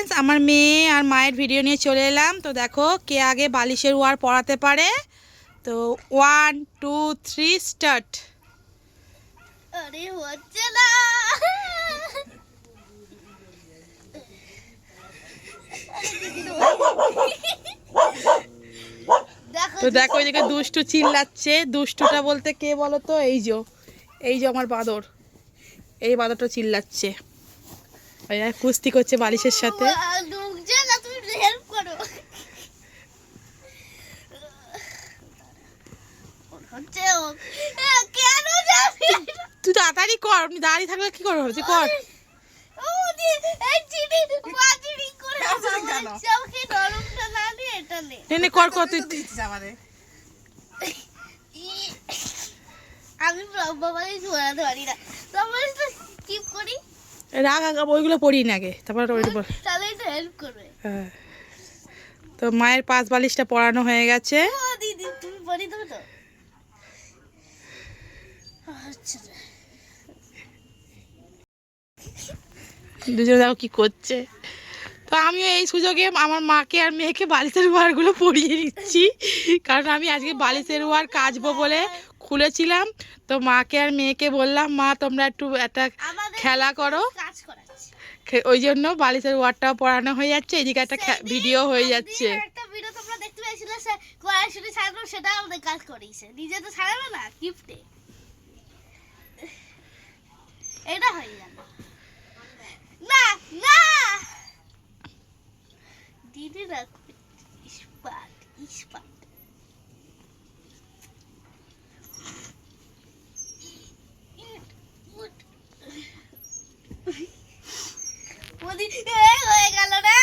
Friends, আমার মেয়ে আর মায়ের ভিডিও নিয়ে চলে এলাম। তো দেখো কে আগে বালিশের ওয়ার পড়াতে পারে। তো 1 2 3 স্টার্ট। আরে হচ্ছে না। তো দেখো ওইদিকে দুষ্টু চিল্লাচ্ছে। দুষ্টুটা বলতে কে বলো তো? এই যে আমার বাঁদর। এই বাঁদরটা চিল্লাচ্ছে, কুস্তি করছে বালিশের সাথে। তুমি হেল্প করো। কেন যাবি? তুই তাড়াতাড়ি কর, আপনি দাঁড়িয়ে থাকলে কি করবো? তুই কর। কর কর তুই। আমি ঘোরাতে পারি না, কিপ করি। রাগ ওইগুলো পড়ি না আগে, তারপর তাহলে তো হেল্প করবে। হ্যাঁ। তো মায়ের পাঁচ বালিশটা পড়ানো হয়ে গেছে। দিদি তুমি পড়ি দেবে তো? আচ্ছা, দুজন দেখো কি করছে। তো আমিও এই সুযোগে আমার মাকে আর মেয়েকে বালিশের ওয়ারগুলো পরিয়ে নিচ্ছি, কারণ আমি আজকে বালিশের ওয়ার কাচবো বলে খুলেছিলাম। তো মাকে আর মেয়েকে বললাম, মা তোমরা একটু একটা খেলা করো। ওই জন্য বালিশের ওয়ারটাও পড়ানো হয়ে যাচ্ছে, এদিকে একটা ভিডিও হয়ে যাচ্ছে। একটা ভিডিও তোমরা দেখতে পেয়েছিলে, সে কোয়ালিটি ছাড়লো, সেটা আমাদের কাজ করেছে। নিজে তো ছাড়াবে না গিফটে, এটা হয়ে গেল না। না দিদি রাখবে ইস্পাত ইস্পাত। হয়ে গেল রে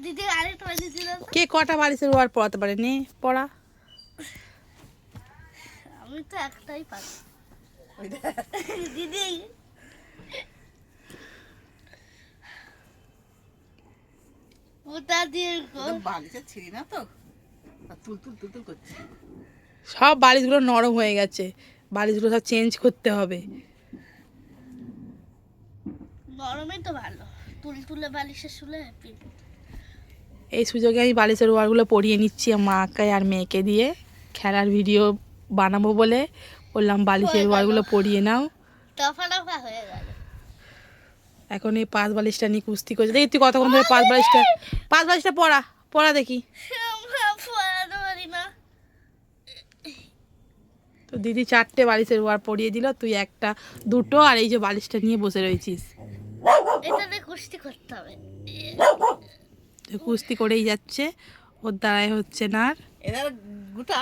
দিদি। আরেকটা বাজিয়েছিল। কে কটা বালিশের ওয়ার পড়াতে পারে? নে পড়া। আমি তো একটাই পারি দিদি। ওটা দিয়ে বালিশে ছিঁড়ি না তো, তুল তুল তুল তুল করছি। সব বালিশগুলো নরম হয়ে গেছে, বালিশগুলো সব চেঞ্জ করতে হবে। নরমই তো ভালো, তুলে বালিশে শুলে। এই সুযোগে আমি বালিশের ওয়ারগুলো পরিয়ে নিচ্ছি মাকে আর মেয়েকে দিয়ে। খেলার ভিডিও বানাবো বলে বললাম বালিশের ওয়ারগুলো পরিয়ে নাও। দফা দফা হয়ে গেল। এখন এই পাঁচ বালিশটা নিয়ে কুস্তি করছে। দেখি তুই কতক্ষণ ধরে পাঁচ বালিশটা পড়া দেখি। তো দিদি 4টে বালিশের ওয়ার পরিয়ে দিল, তুই একটা দুটো, আর এই যে বালিশটা নিয়ে বসে রয়েছিস। এটাতে কুস্তি করতে হবে। কুস্তি করেই যাচ্ছে, ওর দ্বারাই হচ্ছে না। আর এবার গোটা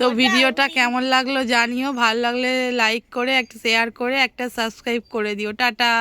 তো ভিডিওটা কেমন লাগলো জানিও। ভালো লাগলে লাইক করে, একটা শেয়ার করে, একটা সাবস্ক্রাইব করে দিও। টাটা।